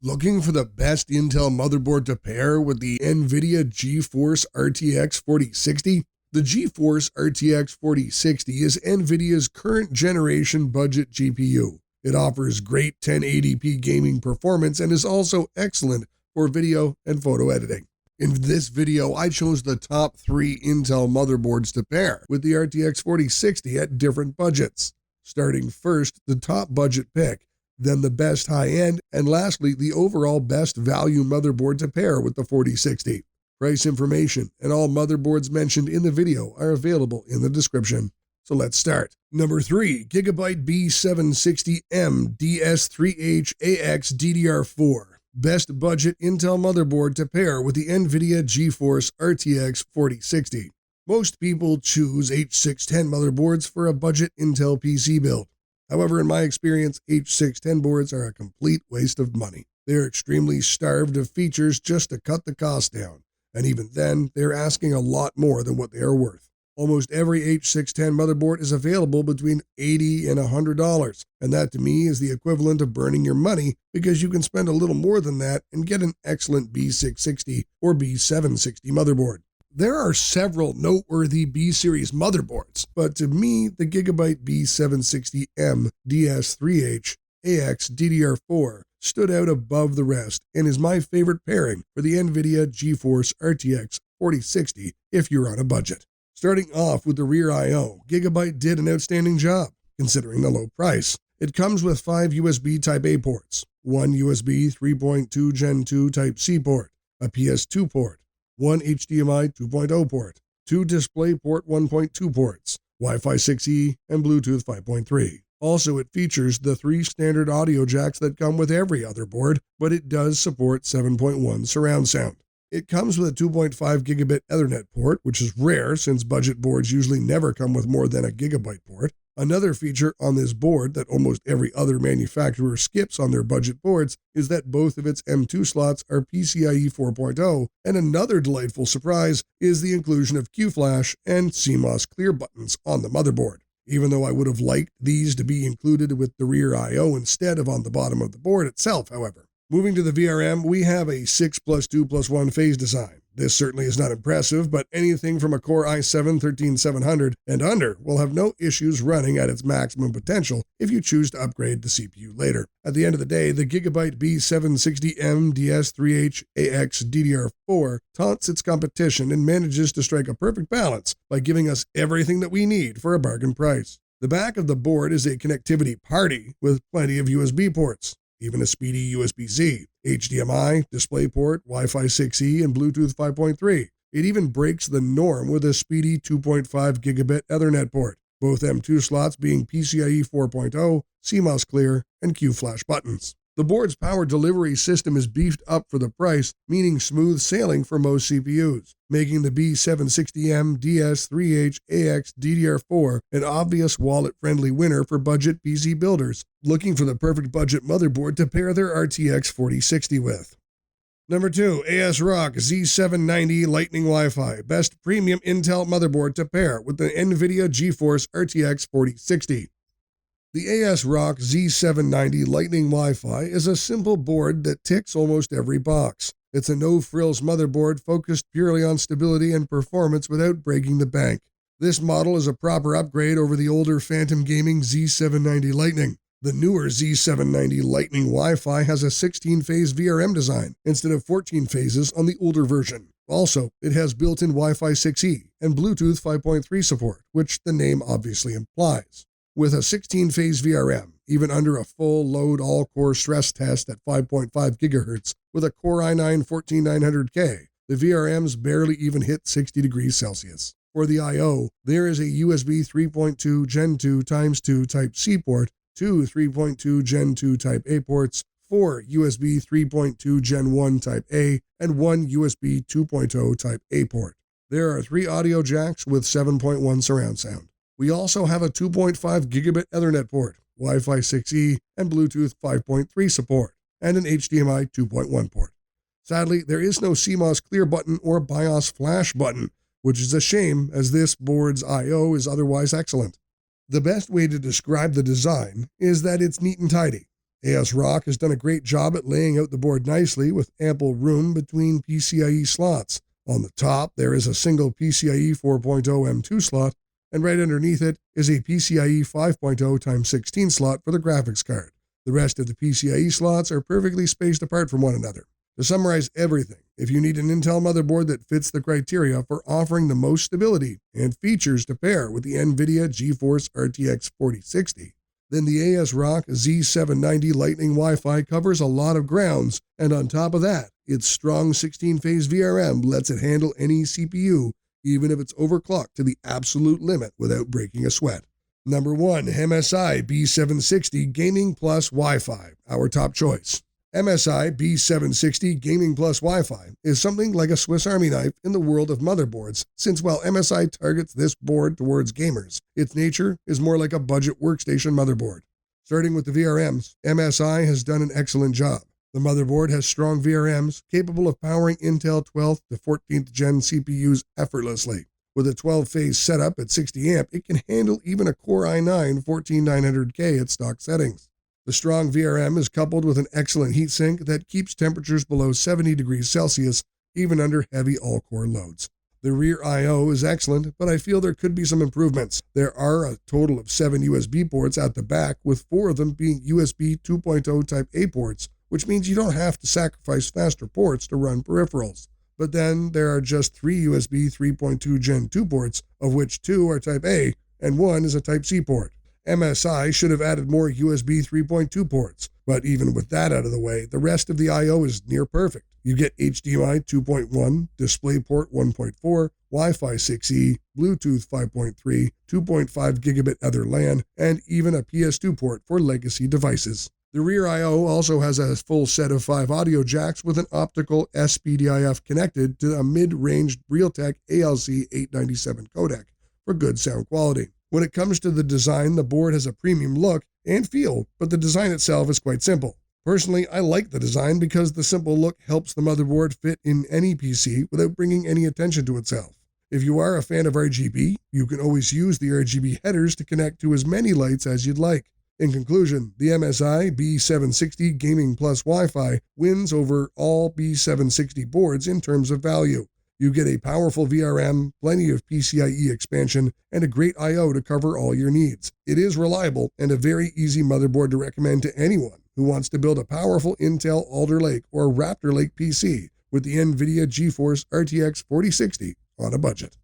Looking for the best Intel motherboard to pair with the Nvidia GeForce RTX 4060? The GeForce RTX 4060 is Nvidia's current generation budget GPU. It offers great 1080p gaming performance and is also excellent for video and photo editing. In this video, I chose the top 3 Intel motherboards to pair with the RTX 4060 at different budgets. Starting first, the top budget pick, then the best high-end, and lastly, the overall best value motherboard to pair with the 4060. Price information and all motherboards mentioned in the video are available in the description. So let's start. Number 3, Gigabyte B760M DS3H AX DDR4. Best budget Intel motherboard to pair with the Nvidia GeForce RTX 4060. Most people choose H610 motherboards for a budget Intel PC build. However, in my experience, H610 boards are a complete waste of money. They are extremely starved of features just to cut the cost down, and even then, they're asking a lot more than what they are worth. Almost every H610 motherboard is available between $80 and $100, and that to me is the equivalent of burning your money because you can spend a little more than that and get an excellent B660 or B760 motherboard. There are several noteworthy B-series motherboards, but to me, the Gigabyte B760M DS3H AX DDR4 stood out above the rest and is my favorite pairing for the Nvidia GeForce RTX 4060 if you're on a budget. Starting off with the rear I/O, Gigabyte did an outstanding job, considering the low price. It comes with 5 USB Type-A ports, 1 USB 3.2 Gen 2 Type-C port, a PS2 port, 1 HDMI 2.0 port, 2 DisplayPort 1.2 ports, Wi-Fi 6E, and Bluetooth 5.3. Also, it features the 3 standard audio jacks that come with every other board, but it does support 7.1 surround sound. It comes with a 2.5 gigabit Ethernet port, which is rare since budget boards usually never come with more than a gigabyte port. Another feature on this board that almost every other manufacturer skips on their budget boards is that both of its M2 slots are PCIe 4.0, and another delightful surprise is the inclusion of QFlash and CMOS clear buttons on the motherboard. Even though I would have liked these to be included with the rear I/O instead of on the bottom of the board itself, however. Moving to the VRM, we have a 6+2+1 phase design. This certainly is not impressive, but anything from a Core i7-13700 and under will have no issues running at its maximum potential if you choose to upgrade the CPU later. At the end of the day, the Gigabyte B760M DS3H AX DDR4 taunts its competition and manages to strike a perfect balance by giving us everything that we need for a bargain price. The back of the board is a connectivity party with plenty of USB ports, even a speedy USB-C, HDMI, DisplayPort, Wi-Fi 6E, and Bluetooth 5.3. It even breaks the norm with a speedy 2.5 gigabit Ethernet port, both M2 slots being PCIe 4.0, CMOS clear, and QFlash buttons. The board's power delivery system is beefed up for the price, meaning smooth sailing for most CPUs, making the B760M DS3H AX DDR4 an obvious wallet-friendly winner for budget PC builders looking for the perfect budget motherboard to pair their RTX 4060 with. Number 2, ASRock Z790 Lightning Wi-Fi, best premium Intel motherboard to pair with the Nvidia GeForce RTX 4060. The ASRock Z790 Lightning Wi-Fi is a simple board that ticks almost every box. It's a no-frills motherboard focused purely on stability and performance without breaking the bank. This model is a proper upgrade over the older Phantom Gaming Z790 Lightning. The newer Z790 Lightning Wi-Fi has a 16-phase VRM design instead of 14 phases on the older version. Also, it has built-in Wi-Fi 6E and Bluetooth 5.3 support, which the name obviously implies. With a 16-phase VRM, even under a full load all-core stress test at 5.5 GHz with a Core i9-14900K, the VRMs barely even hit 60 degrees Celsius. For the I/O, there is a USB 3.2 Gen 2 x 2 Type-C port, 2 3.2 Gen 2 Type-A ports, 4 USB 3.2 Gen 1 Type-A, and 1 USB 2.0 Type-A port. There are 3 audio jacks with 7.1 surround sound. We also have a 2.5 gigabit Ethernet port, Wi-Fi 6E, and Bluetooth 5.3 support, and an HDMI 2.1 port. Sadly, there is no CMOS clear button or BIOS flash button, which is a shame as this board's I/O is otherwise excellent. The best way to describe the design is that it's neat and tidy. ASRock has done a great job at laying out the board nicely with ample room between PCIe slots. On the top, there is a single PCIe 4.0 M2 slot, and right underneath it is a PCIe 5.0 x 16 slot for the graphics card. The rest of the PCIe slots are perfectly spaced apart from one another. To summarize everything, if you need an Intel motherboard that fits the criteria for offering the most stability and features to pair with the Nvidia GeForce RTX 4060, then the ASRock Z790 Lightning Wi-Fi covers a lot of grounds, and on top of that, its strong 16-phase VRM lets it handle any CPU, even if it's overclocked to the absolute limit without breaking a sweat. Number 1. MSI B760 Gaming Plus Wi-Fi, our top choice. MSI B760 Gaming Plus Wi-Fi is something like a Swiss Army knife in the world of motherboards, since while MSI targets this board towards gamers, its nature is more like a budget workstation motherboard. Starting with the VRMs, MSI has done an excellent job. The motherboard has strong VRMs capable of powering Intel 12th to 14th gen CPUs effortlessly. With a 12-phase setup at 60 amp, it can handle even a Core i9 14900K at stock settings. The strong VRM is coupled with an excellent heatsink that keeps temperatures below 70 degrees Celsius even under heavy all-core loads. The rear I/O is excellent, but I feel there could be some improvements. There are a total of 7 USB ports at the back, with 4 of them being USB 2.0 Type A ports, which means you don't have to sacrifice faster ports to run peripherals. But then there are just 3 USB 3.2 Gen 2 ports, of which 2 are Type A and 1 is a Type C port. MSI should have added more USB 3.2 ports, but even with that out of the way, the rest of the I/O is near perfect. You get HDMI 2.1, DisplayPort 1.4, Wi-Fi 6E, Bluetooth 5.3, 2.5 gigabit Ether LAN, and even a PS2 port for legacy devices. The rear I/O also has a full set of 5 audio jacks with an optical SPDIF connected to a mid-range Realtek ALC 897 codec for good sound quality. When it comes to the design, the board has a premium look and feel, but the design itself is quite simple. Personally, I like the design because the simple look helps the motherboard fit in any PC without bringing any attention to itself. If you are a fan of RGB, you can always use the RGB headers to connect to as many lights as you'd like. In conclusion, the MSI B760 Gaming Plus Wi-Fi wins over all B760 boards in terms of value. You get a powerful VRM, plenty of PCIe expansion, and a great I/O to cover all your needs. It is reliable and a very easy motherboard to recommend to anyone who wants to build a powerful Intel Alder Lake or Raptor Lake PC with the Nvidia GeForce RTX 4060 on a budget.